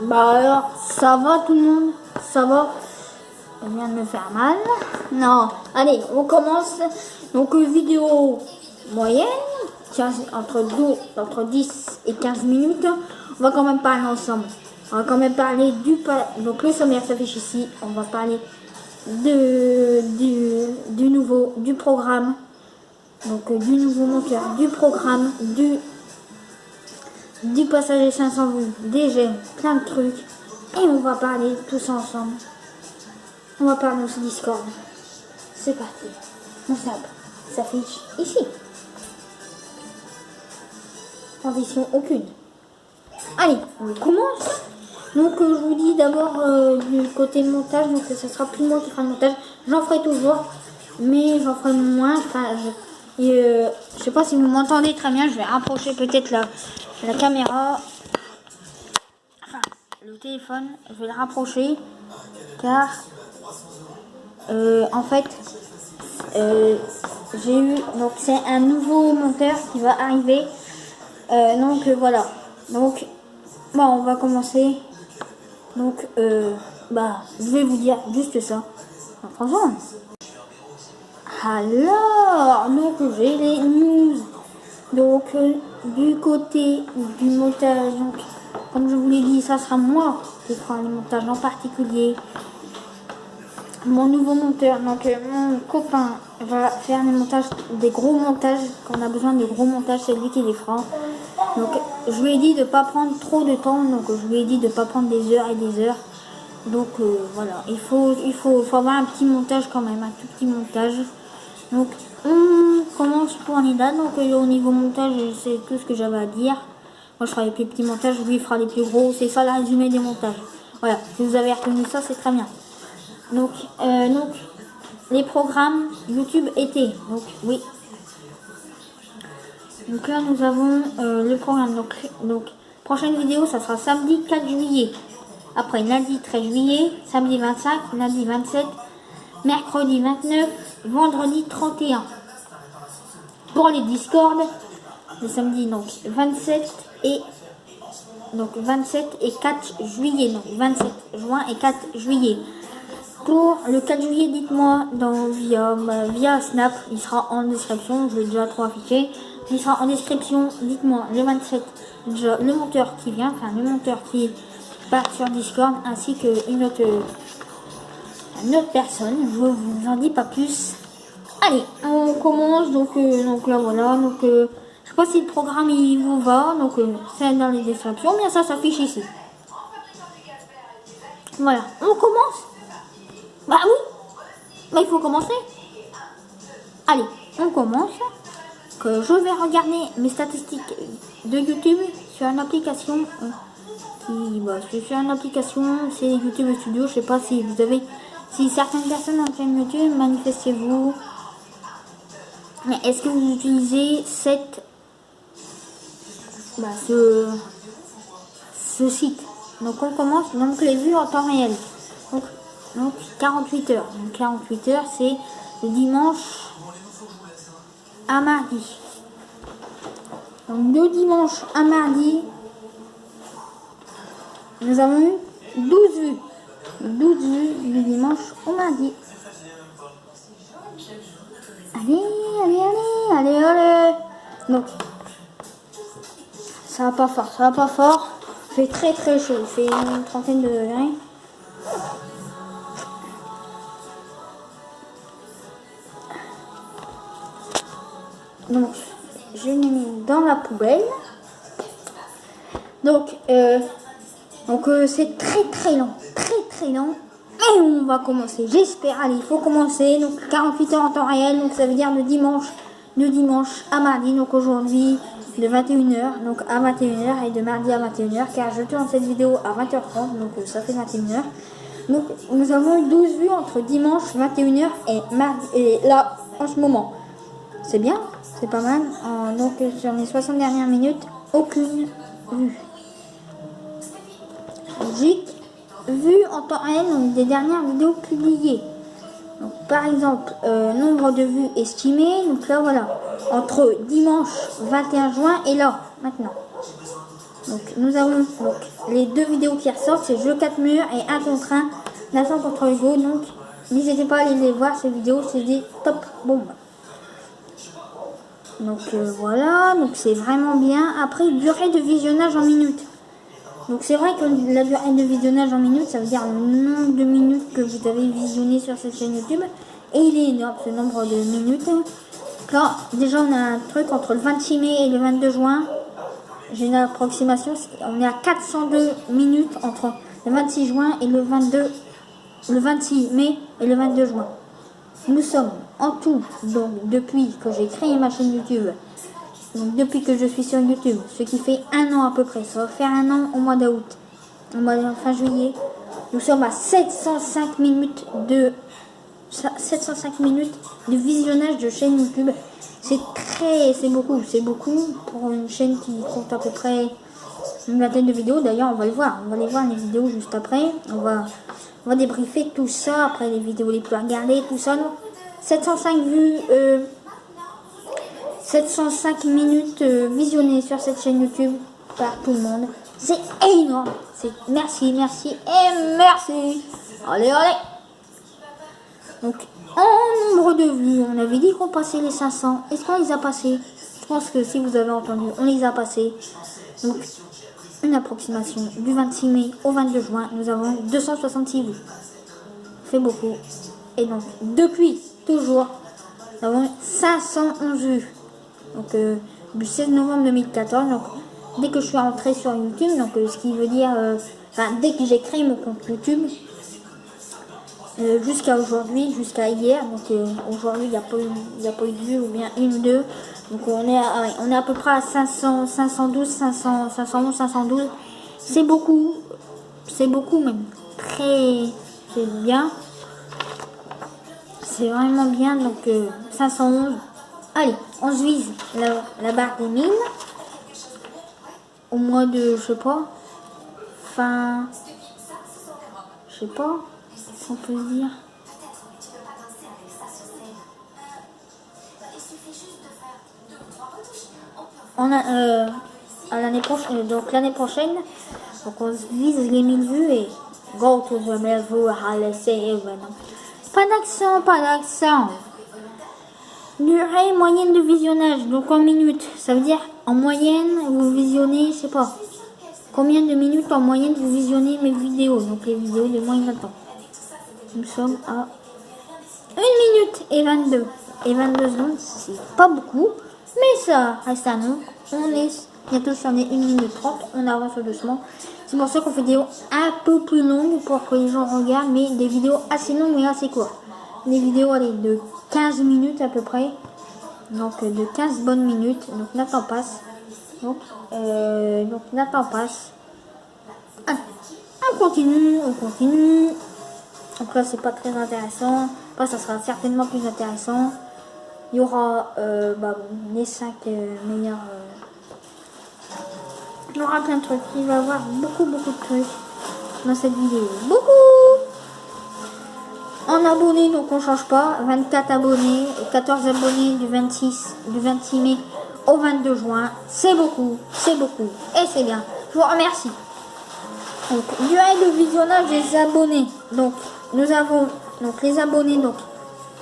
Bah alors, ça va tout le monde? Ça va? Ça vient de me faire mal. Non. Allez, on commence. Donc, vidéo moyenne, 15, entre 10 et 15 minutes. On va quand même parler ensemble. On va quand même parler donc le sommaire s'affiche ici. On va parler du programme. Donc, du nouveau moteur, du programme, du passager 500 vues, des j'aime, plein de trucs. Et on va parler tous ensemble. On va parler aussi Discord. C'est parti. Mon sable s'affiche ici. Transition aucune. Allez, on commence. Donc je vous dis d'abord du côté montage, donc ce sera plus moi qui fera le montage. J'en ferai toujours, mais j'en ferai moins. Enfin, je sais pas si vous m'entendez très bien. Je vais rapprocher peut-être la caméra. Enfin, le téléphone, je vais le rapprocher car en fait j'ai eu, donc c'est un nouveau monteur qui va arriver, donc voilà, donc bon, on va commencer. Donc je vais vous dire juste ça. Franchement, alors donc j'ai les news. Donc du côté du montage, donc comme je vous l'ai dit, ça sera moi qui fera le montage en particulier. Mon nouveau monteur, donc mon copain va faire les montages, des gros montages. Quand on a besoin de gros montages, c'est lui qui les fera. Donc je lui ai dit de pas prendre trop de temps, donc je lui ai dit de pas prendre des heures et des heures. Donc voilà, il faut avoir un petit montage quand même, un tout petit montage. Donc on commence pour Nida. Donc au niveau montage, c'est tout ce que j'avais à dire. Moi je ferai les plus petits montages, lui il fera les plus gros. C'est ça le résumé des montages. Voilà, si vous avez retenu ça, c'est très bien. Donc les programmes YouTube été. Donc oui. Donc là nous avons le programme. Donc prochaine vidéo, ça sera samedi 4 juillet. Après lundi 13 juillet, samedi 25, lundi 27, mercredi 29, vendredi 31. Pour les Discord, le samedi donc 27 et 4 juillet. Donc 27 juin et 4 juillet. Pour le 4 juillet, dites-moi via Snap, il sera en description, je l'ai déjà trop affiché. Il sera en description, dites-moi le 27, déjà le monteur qui vient, enfin le monteur qui part sur Discord, ainsi qu'une autre personne, je vous en dis pas plus. Allez, on commence, donc là voilà, donc je sais pas si le programme il vous va, donc c'est dans les descriptions, bien ça s'affiche ici. Voilà, on commence. Bah oui, bah il faut commencer. Allez, on commence. Que je vais regarder mes statistiques de YouTube sur une application sur une application, c'est YouTube Studio. Je sais pas si vous avez, si certaines personnes ont une chaîne YouTube, manifestez-vous. Mais est-ce que vous utilisez ce site? Donc on commence, donc les vues en temps réel. Donc 48 heures. Donc 48 heures, c'est le dimanche à mardi. Donc de dimanche à mardi, nous avons eu 12 vues. 12 vues du dimanche au mardi. Allez. Donc, ça va pas fort. Il fait très très chaud. Il fait une trentaine de degrés. Donc, je l'ai mis dans la poubelle. Donc c'est très lent. Et on va commencer. J'espère. Allez, il faut commencer. Donc 48 heures en temps réel. Donc ça veut dire de dimanche à mardi. Donc aujourd'hui de 21h. Donc à 21h et de mardi à 21h. Car je tourne cette vidéo à 20h30. Donc ça fait 21h. Donc nous avons eu 12 vues entre dimanche 21h et mardi. Et là, en ce moment. C'est bien. C'est pas mal. Donc sur les 60 dernières minutes, aucune vue. J'ai vu en temps réel donc, des dernières vidéos publiées. Donc, par exemple, nombre de vues estimé. Donc là voilà, entre dimanche 21 juin et là, maintenant. Donc nous avons donc les 2 vidéos qui ressortent, c'est Jeu 4 murs et 1 contre 1, Nathan contre Hugo. Donc n'hésitez pas à aller les voir, ces vidéos, c'est des top bombes. Donc voilà, donc c'est vraiment bien. Après, durée de visionnage en minutes. Donc c'est vrai que la durée de visionnage en minutes, ça veut dire le nombre de minutes que vous avez visionné sur cette chaîne YouTube. Et il est énorme ce nombre de minutes. Là, déjà on a un truc entre le 26 mai et le 22 juin. J'ai une approximation, on est à 402 minutes entre le 26 juin et le 26 mai et le 22 juin. Nous sommes en tout, donc depuis que j'ai créé ma chaîne YouTube, donc depuis que je suis sur YouTube, ce qui fait 1 an à peu près, ça va faire 1 an au mois d'août, au mois de fin juillet, nous sommes à 705 minutes de visionnage de chaîne YouTube. C'est beaucoup pour une chaîne qui compte à peu près une vingtaine de vidéos. D'ailleurs, on va les voir les vidéos juste après. On va débriefer tout ça, après les vidéos les plus regardées, tout ça. Donc, 705 vues, 705 minutes visionnées sur cette chaîne YouTube par tout le monde. C'est énorme. Merci et merci. Allez. Donc, en nombre de vues, on avait dit qu'on passait les 500. Est-ce qu'on les a passés? Je pense que si vous avez entendu, on les a passés. Donc, une approximation du 26 mai au 22 juin, nous avons 266 vues. C'est beaucoup. Et donc, depuis, toujours, nous avons 511 vues. Donc, du 16 novembre 2014, donc, dès que je suis rentrée sur YouTube, donc, ce qui veut dire, dès que j'ai créé mon compte YouTube, jusqu'à aujourd'hui, jusqu'à hier, donc aujourd'hui il n'y a pas eu de vues ou bien 1 ou 2, donc on est à peu près à 512, 511, 512, c'est beaucoup même, c'est bien, c'est vraiment bien, donc 511, allez, on se vise la barre des 1000, au mois de, je sais pas, on peut dire. On a à l'année prochaine, donc l'année prochaine, donc on se vise les 1000 vues et go to the level, pas d'accent. Durée moyenne de visionnage, donc en minutes, ça veut dire en moyenne vous visionnez, je sais pas, combien de minutes en moyenne vous visionnez mes vidéos, donc les vidéos de moins de 20 ans. Nous sommes à 1 minute et 22 secondes, c'est pas beaucoup, mais ça reste un nombre. On est bientôt sur les 1 minute 30, on avance doucement. C'est pour ça qu'on fait des vidéos un peu plus longues pour que les gens regardent, mais des vidéos assez longues mais assez courtes. Les vidéos de 15 minutes à peu près, donc de 15 bonnes minutes, donc Nathan passe. Donc Nathan passe. On continue. Donc là, c'est pas très intéressant. Après, ça sera certainement plus intéressant. Il y aura les 5 meilleurs. Il y aura plein de trucs. Il va y avoir beaucoup de trucs dans cette vidéo. Beaucoup. En abonnés, donc on change pas. 24 abonnés, 14 abonnés du 26 mai au 22 juin. C'est beaucoup. Et c'est bien. Je vous remercie. Donc, durée de visionnage des abonnés. Donc, nous avons les abonnés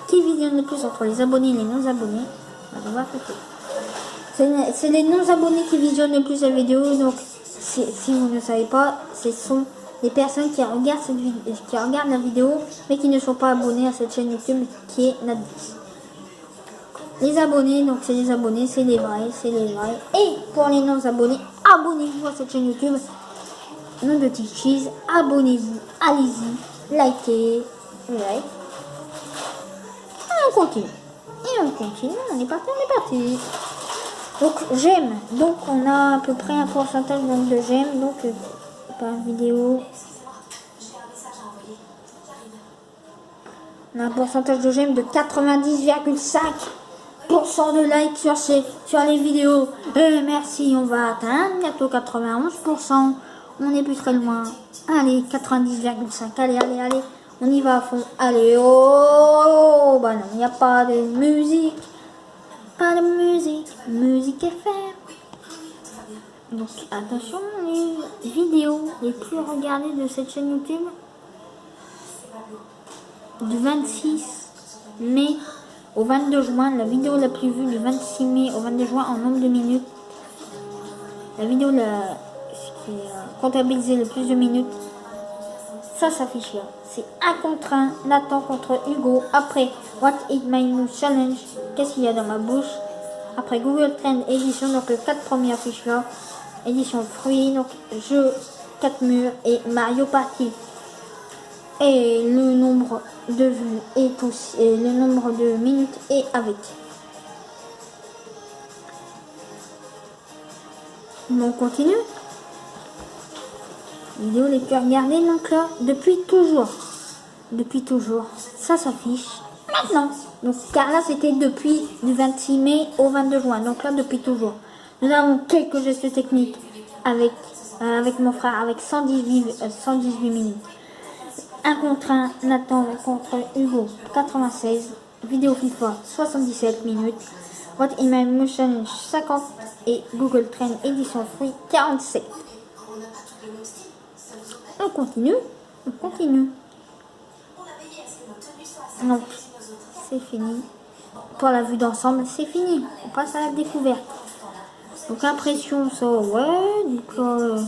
qui visionnent le plus entre les abonnés et les non-abonnés. On va voir c'est les non-abonnés qui visionnent le plus la vidéo. Donc, si vous ne savez pas, ce sont les personnes qui regardent la vidéo, mais qui ne sont pas abonnés à cette chaîne YouTube qui est Natbix. Les abonnés, donc c'est les abonnés, c'est les vrais. Et pour les non-abonnés, abonnez-vous à cette chaîne YouTube. Nom de Cheese, abonnez-vous, allez-y, likez, like. Et on continue, on est parti. Donc j'aime, donc on a à peu près un pourcentage de j'aime, donc par vidéo. On a un pourcentage de j'aime de 90,5% de likes sur les vidéos. Merci, on va atteindre bientôt 91%. On n'est plus très loin. Allez, 90,5. Allez. On y va à fond. Allez, oh, bah non, il n'y a pas de musique. Musique FM. Donc attention, les vidéos les plus regardées de cette chaîne YouTube du 26 mai au 22 juin, la vidéo la plus vue du 26 mai au 22 juin en nombre de minutes, la vidéo qui est comptabilisée le plus de minutes, ça s'affiche là. C'est 1 contre 1, Nathan contre Hugo. Après, What is my new challenge? Qu'est-ce qu'il y a dans ma bouche? Après, Google Trend édition, donc les 4 premières fiches là. Édition fruits, donc jeu 4 murs et Mario Party. Et le nombre de vues est aussi, et le nombre de minutes est avec. On continue. Vidéo les plus regardées, donc là, depuis toujours. Depuis toujours. Ça s'affiche maintenant. Donc, car là, c'était depuis du 26 mai au 22 juin. Donc là, depuis toujours. Nous avons quelques gestes techniques avec mon frère, avec 118 minutes. 1 contre 1, Nathan contre Hugo, 96. Vidéo FIFA, 77 minutes. What in my motion, 50. Et Google Trend édition fruits, 47. On continue. Donc, c'est fini. Pour la vue d'ensemble, c'est fini. On passe à la découverte. Donc, impression, ça, ouais. Donc, ouais.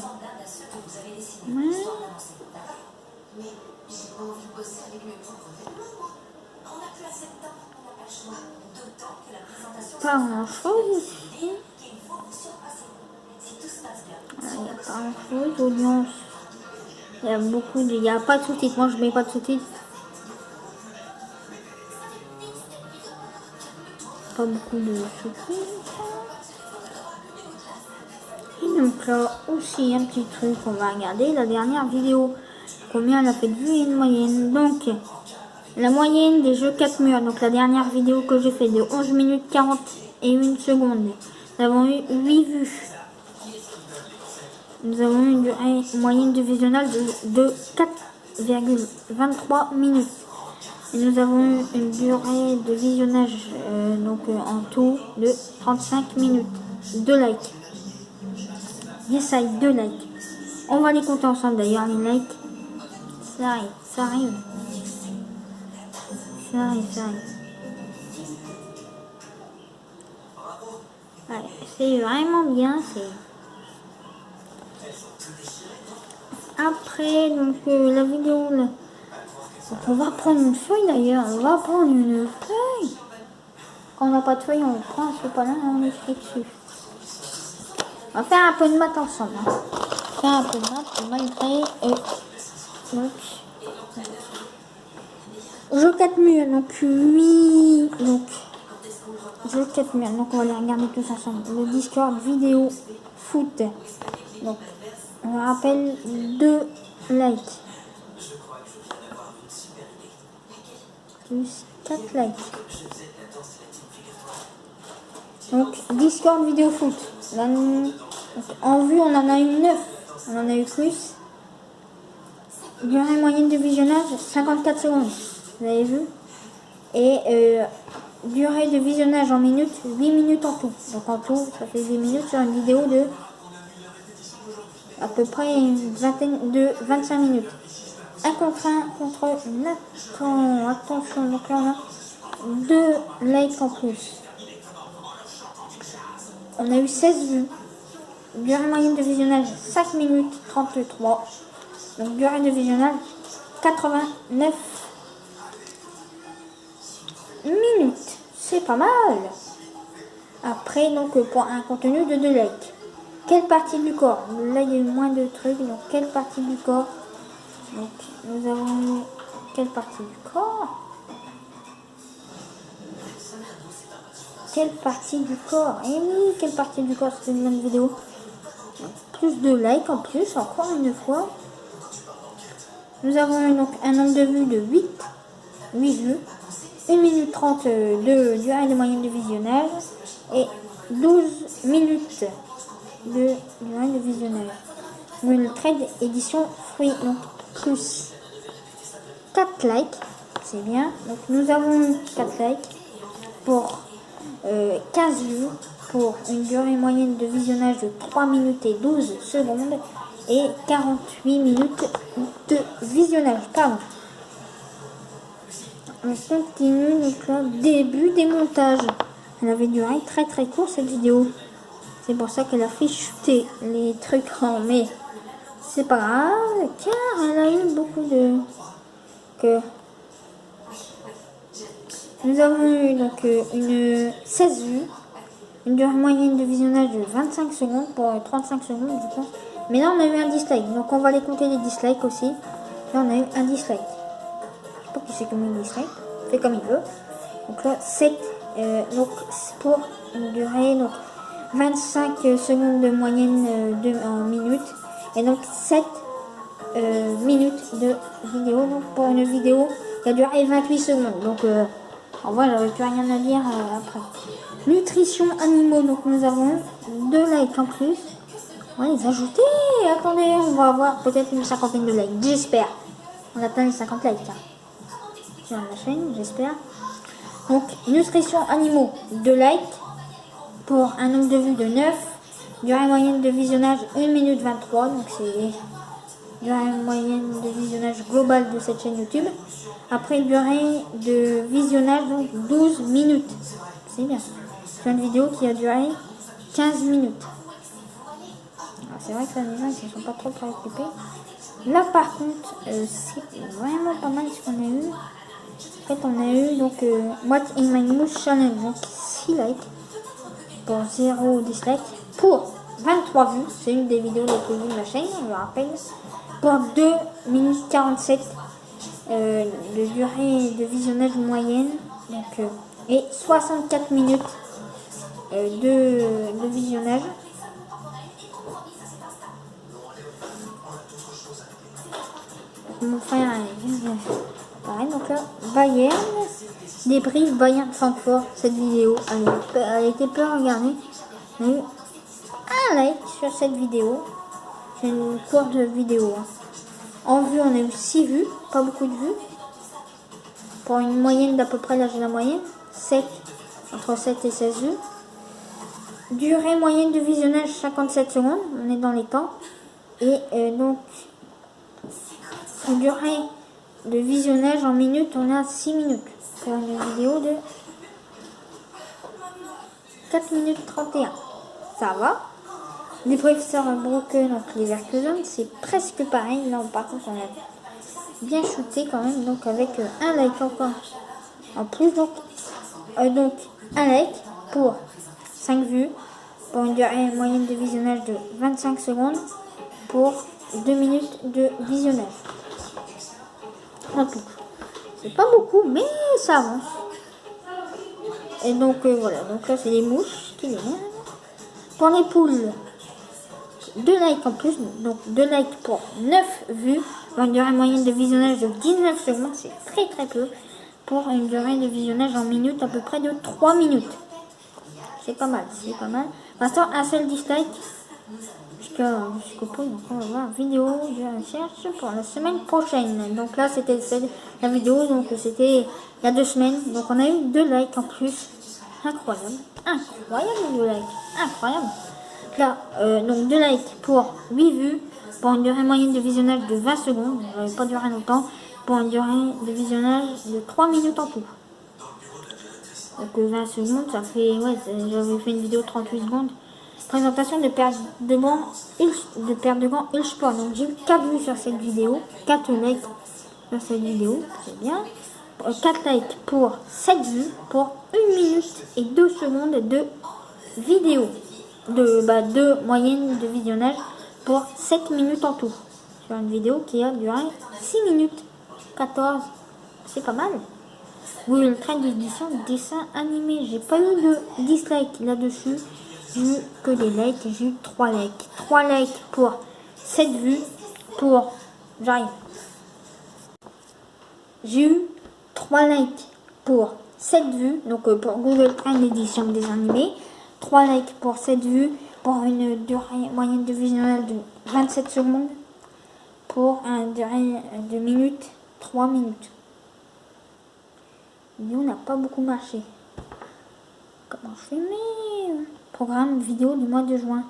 Pas grand-chose ici. Il n'y a pas grand-chose. Audience. Il y a beaucoup de... Il n'y a pas de sous-titres. Moi, je mets pas de sous-titres. Pas beaucoup de sous-titres. Et donc là aussi, un petit truc qu'on va regarder. La dernière vidéo. Combien elle a fait de vues et une moyenne. Donc, la moyenne des jeux 4 murs. Donc, la dernière vidéo que j'ai fait de 11 minutes 41 secondes. Nous avons eu 8 vues. Nous avons eu une moyenne de visionnage de 4,23 minutes. Et nous avons eu une durée de visionnage en tout de 35 minutes. 2 likes. Yes, 2 likes. On va les compter ensemble d'ailleurs, les likes. Ça arrive. Ouais, c'est vraiment bien. Après, donc la vidéo là. Donc, on va prendre une feuille d'ailleurs. Quand on n'a pas de feuille, on prend ce pas là et on écrit dessus. On va faire un peu de maths ensemble. Malgré. Donc, jeu 4 murs, donc 8. Donc, jeu 4 murs, donc on va les regarder tous ensemble. Le Discord vidéo foot. Donc, on rappelle 2 likes. Plus 4 likes. Donc, Discord vidéo foot. Là, donc, en vue, on en a eu 9. On en a eu plus. Durée moyenne de visionnage, 54 secondes. Vous avez vu? Et durée de visionnage en minutes, 8 minutes en tout. Donc en tout, ça fait 8 minutes sur une vidéo de à peu près une vingtaine de 25 minutes. 1 contre 1 contre Nathan. Attention, donc là on a 2 likes en plus. On a eu 16 vues. Durée moyenne de visionnage, 5 minutes 33. Donc durée de visionnage, 89 minutes. C'est pas mal. Après, donc pour un contenu de 2 likes. Quelle partie du corps? Là, il y a eu moins de trucs. Donc, quelle partie du corps? Donc, nous avons eu quelle partie du corps? Quelle partie du corps? Eh oui, quelle partie du corps? C'était une bonne vidéo. Donc, plus de likes en plus, encore une fois. Nous avons eu donc un nombre de vues de 8 vues. 1 minute 30 de durée de moyenne de visionnage. Et 12 minutes de durée de visionnage. Le trade édition fruits, donc plus 4 likes, c'est bien. Donc nous avons 4 likes pour 15 vues. pour une durée moyenne de visionnage de 3 minutes et 12 secondes et 48 minutes de visionnage. Pardon. On continue donc là, début des montages. Elle avait duré très très court cette vidéo. C'est pour ça qu'elle a fait chuter les trucs en mai. C'est pas grave car elle a eu beaucoup de... Nous avons eu donc une 16 vues. Une durée moyenne de visionnage de 25 secondes pour 35 secondes je pense. Mais là on a eu un dislike. Donc on va les compter les dislikes aussi. Là on a eu un dislike. Je sais pas qui c'est comme un dislike. Fait comme il veut. Donc là 7. Donc pour une durée donc 25 secondes de moyenne en minutes. Et donc 7 minutes de vidéo. Donc pour une vidéo qui a duré 28 secondes. Donc en vrai j'avais plus rien à dire après. Nutrition animaux. Donc nous avons 2 likes en plus. On va les ajouter. Attendez, on va avoir peut-être une cinquantaine de likes. J'espère. On atteint les 50 likes. Sur la chaîne, j'espère. Donc, nutrition animaux, 2 likes pour un nombre de vues de 9. Durée moyenne de visionnage 1 minute 23. Donc, c'est durée moyenne de visionnage global de cette chaîne YouTube. Après, durée de visionnage, donc 12 minutes. C'est bien. C'est une vidéo qui a duré 15 minutes. C'est vrai que les gens ils ne sont pas trop préoccupés. Là, par contre, c'est vraiment pas mal ce qu'on a eu. En fait, on a eu donc What in my mousse challenge, donc 6 likes pour 0 dislike pour 23 vues. C'est une des vidéos les plus vues de ma chaîne, je le rappelle. Pour 2 minutes 47 de durée de visionnage moyenne. Donc, et 64 minutes de visionnage. Mon frère pareil, donc là, Bayern, débrief Bayern Francfort, cette vidéo, elle a été peu regardée. On a eu un like sur cette vidéo, c'est une courte vidéo. Hein. En vue, on a eu 6 vues, pas beaucoup de vues, pour une moyenne d'à peu près l'âge de la moyenne, 7, entre 7 et 16 vues. Durée moyenne de visionnage 57 secondes, on est dans les temps, et donc une durée de visionnage en minutes, on a 6 minutes pour une vidéo de 4 minutes 31. Ça va. Les professeurs Broken, donc les Leverkusen, c'est presque pareil. Là, par contre, on a bien shooté quand même, donc avec un like encore en plus. Donc un like pour 5 vues, pour une durée moyenne de visionnage de 25 secondes, pour 2 minutes de visionnage. En tout. C'est pas beaucoup, mais ça avance. Et donc voilà, donc là c'est les mouches qui les mènent. Pour les poules, 2 likes en plus, donc 2 likes pour 9 vues, pour une durée moyenne de visionnage de 19 secondes, c'est très très peu, pour une durée de visionnage en minutes à peu près de 3 minutes. C'est pas mal, c'est pas mal. Pour l'instant, un seul dislike. Jusqu'au point, donc on va voir vidéo de recherche pour la semaine prochaine. Donc là c'était la vidéo, donc c'était il y a 2 semaines, donc on a eu 2 likes en plus. Incroyable, incroyable 2 likes, incroyable. Là donc 2 likes pour 8 vues, pour une durée moyenne de visionnage de 20 secondes, ça n'avait pas duré longtemps, pour une durée de visionnage de 3 minutes en tout. Donc 20 secondes, ça fait, ouais, j'avais fait une vidéo de 38 secondes. Présentation de perte de gants Ilsport. Donc j'ai eu 4 vues sur cette vidéo, 4 likes sur cette vidéo, c'est bien. 4 likes pour 7 vues, pour 1 minute et 2 secondes de vidéo. De moyenne de visionnage pour 7 minutes en tout. Sur une vidéo qui a duré 6 minutes 14. C'est pas mal. Oui, le train d'édition dessin animé. J'ai pas eu de dislike là-dessus. J'ai eu que des likes, j'ai eu 3 likes. 3 likes pour 7 vues, pour... J'arrive. J'ai eu 3 likes pour 7 vues, donc pour Google Train d'édition des animés. 3 likes pour 7 vues, pour une durée moyenne de visionnage de 27 secondes. Pour une durée de minutes, 3 minutes. La vidéo n'a pas beaucoup marché. Comment je fais mais programme vidéo du mois de juin.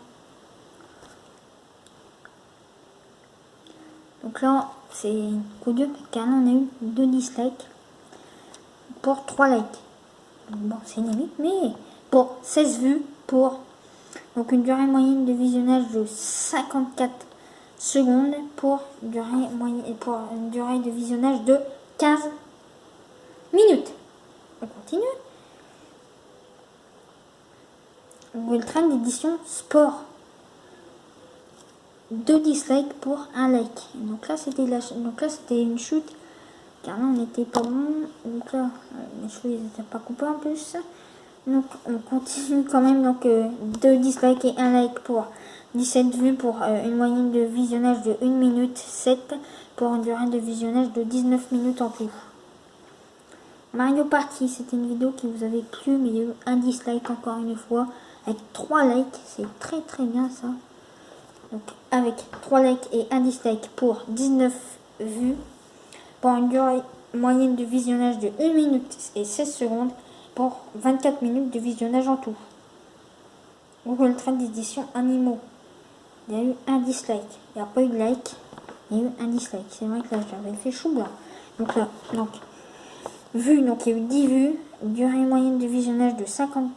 Donc là, c'est coup dur car là, on a eu 2 dislikes pour 3 likes. Bon, c'est une limite, mais pour 16 vues, pour donc une durée moyenne de visionnage de 54 secondes, pour une durée de visionnage de 15 minutes. On continue. Google Trend édition sport. 2 dislikes pour 1 like. Donc là, c'était une chute. Car là, on n'était pas bon. Donc là, mes cheveux, ils n'étaient pas coupés en plus. Donc, on continue quand même. Donc, 2 dislikes et 1 like pour 17 vues pour une moyenne de visionnage de 1 minute 7 pour une durée de visionnage de 19 minutes en tout. Mario Party, c'était une vidéo qui vous avait plu, mais il y a eu un dislike encore une fois, avec 3 likes, c'est très très bien ça. Donc avec 3 likes et un dislike pour 19 vues, pour une durée moyenne de visionnage de 1 minute et 16 secondes, pour 24 minutes de visionnage en tout. Google Trend édition animaux. Il y a eu un dislike, il n'y a pas eu de like, il y a eu un dislike. C'est vrai que là j'avais fait chou blanc. Donc là, vues, donc il y a eu 10 vues, durée moyenne de visionnage de 50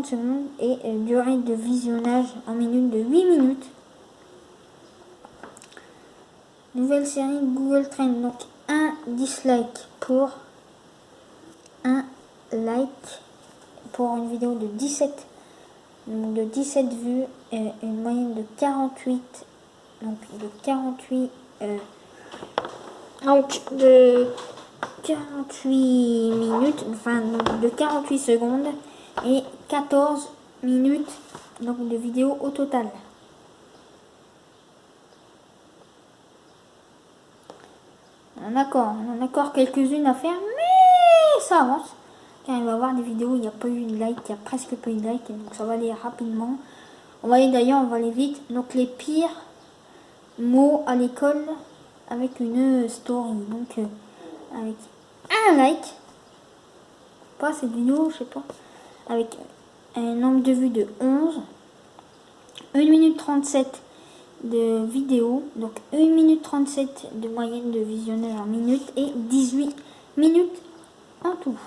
secondes et durée de visionnage en minutes de 8 minutes. Nouvelle série Google Trend, donc un dislike pour un like pour une vidéo de 17 vues et une moyenne de 48 de 48 minutes, enfin donc de 48 secondes et 14 minutes donc de vidéo au total. On a encore quelques-unes à faire, mais ça avance. Car il va y avoir des vidéos où il n'y a pas eu de like, il y a presque pas eu de like, donc ça va aller rapidement. On va aller vite. Donc les pires mots à l'école avec une story. Donc avec un like, pas cette vidéo, je sais pas, avec un nombre de vues de 11, 1 minute 37 de vidéo, donc 1 minute 37 de moyenne de visionnage en minute et 18 minutes en tout.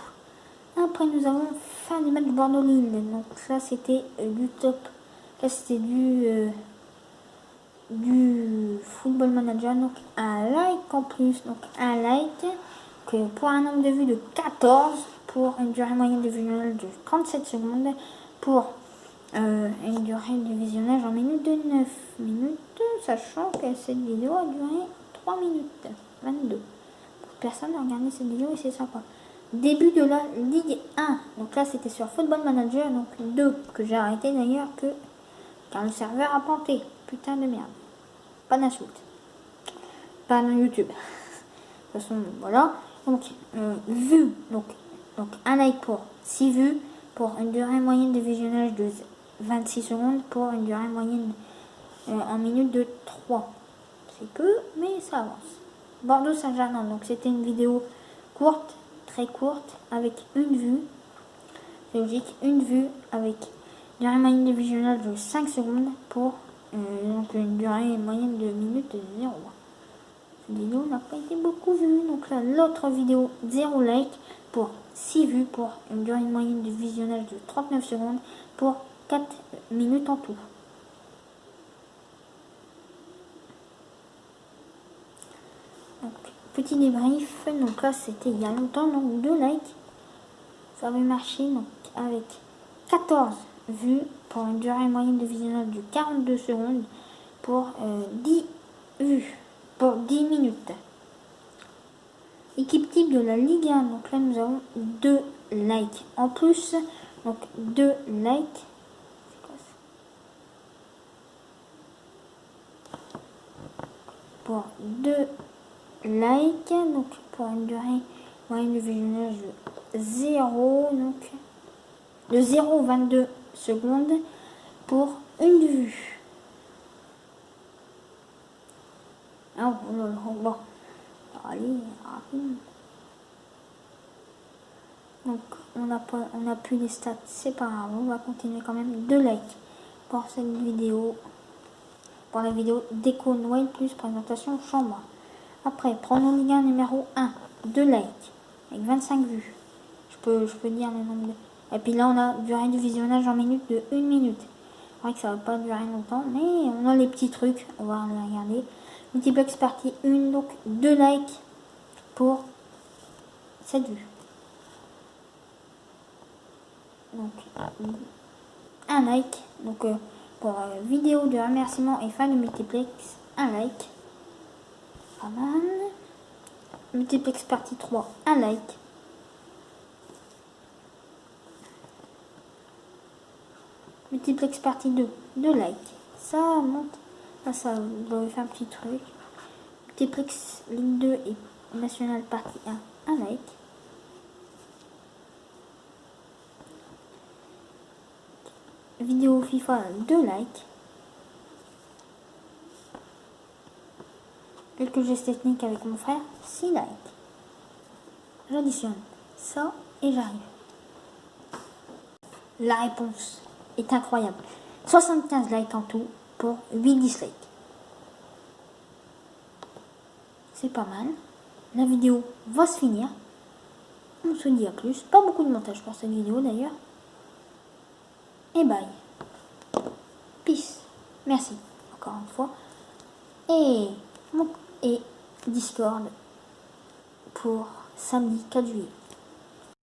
Après nous avons fin du match Bordeaux-Lille, donc ça c'était du top, là c'était du Football Manager, donc un like en plus, donc un like que pour un nombre de vues de 14, pour une durée moyenne de visionnage de 37 secondes, pour une durée de visionnage en minute de 9 minutes, sachant que cette vidéo a duré 3 minutes 22. Personne n'a regardé cette vidéo et c'est sympa. Début de la Ligue 1. Donc là, c'était sur Football Manager, donc 2, que j'ai arrêté d'ailleurs car le serveur a planté. Putain de merde. Pas d'insulte. Pas dans YouTube. De toute façon, voilà. Donc, vues. Donc, un like pour 6 vues, pour une durée moyenne de visionnage de 26 secondes, pour une durée moyenne en minute de 3. C'est peu, mais ça avance. Bordeaux-Saint-Germain, donc c'était une vidéo courte, très courte, avec une vue. C'est logique, une vue avec une durée moyenne de visionnage de 5 secondes pour donc une durée moyenne de minute de 0. Cette vidéo n'a pas été beaucoup vue. Donc là, l'autre vidéo, 0 like pour 6 vues, pour une durée moyenne de visionnage de 39 secondes, pour 4 minutes en tout. Donc, petit débrief, donc là c'était il y a longtemps, donc 2 likes, ça avait marché, donc avec 14 vues pour une durée moyenne de visionnage de 42 secondes pour 10 vues, pour 10 minutes. Équipe type de la Ligue 1, donc là nous avons 2 likes en plus, donc 2 likes. C'est quoi ça? Pour 2 like, donc pour une durée moyenne de visionnage de 0, donc de 0,22 secondes pour une vue. Ah, bon, allez, rapide. Donc on a plus les stats, c'est pas grave, on va continuer quand même. 2 likes pour cette vidéo, pour la vidéo déco Noël plus présentation chambre. Après, prenons Ligue 1 numéro 1, 2 likes avec 25 vues. Je peux dire le nombre de... Et puis là on a durée du visionnage en minutes de 1 minute. C'est vrai que ça va pas durer longtemps, mais on a les petits trucs, on va les regarder. Multiplex partie 1, donc 2 likes pour cette vue. Donc un like, donc pour vidéo de remerciement et fin de multiplex, un like, pas mal. Multiplex partie 3, un like. Multiplex partie 2, 2 likes. Ça monte, ça doit faire un petit truc. Multiplex ligne 2 et national partie 1, un like. Vidéo FIFA, 2 likes. Quelques gestes techniques avec mon frère, 6 likes. J'additionne ça et j'arrive. La réponse est incroyable. 75 likes en tout pour 8 dislikes. C'est pas mal. La vidéo va se finir. On se dit à plus. Pas beaucoup de montage pour cette vidéo d'ailleurs. Et bye. Peace. Merci encore une fois. Et Discord pour samedi 4 juillet.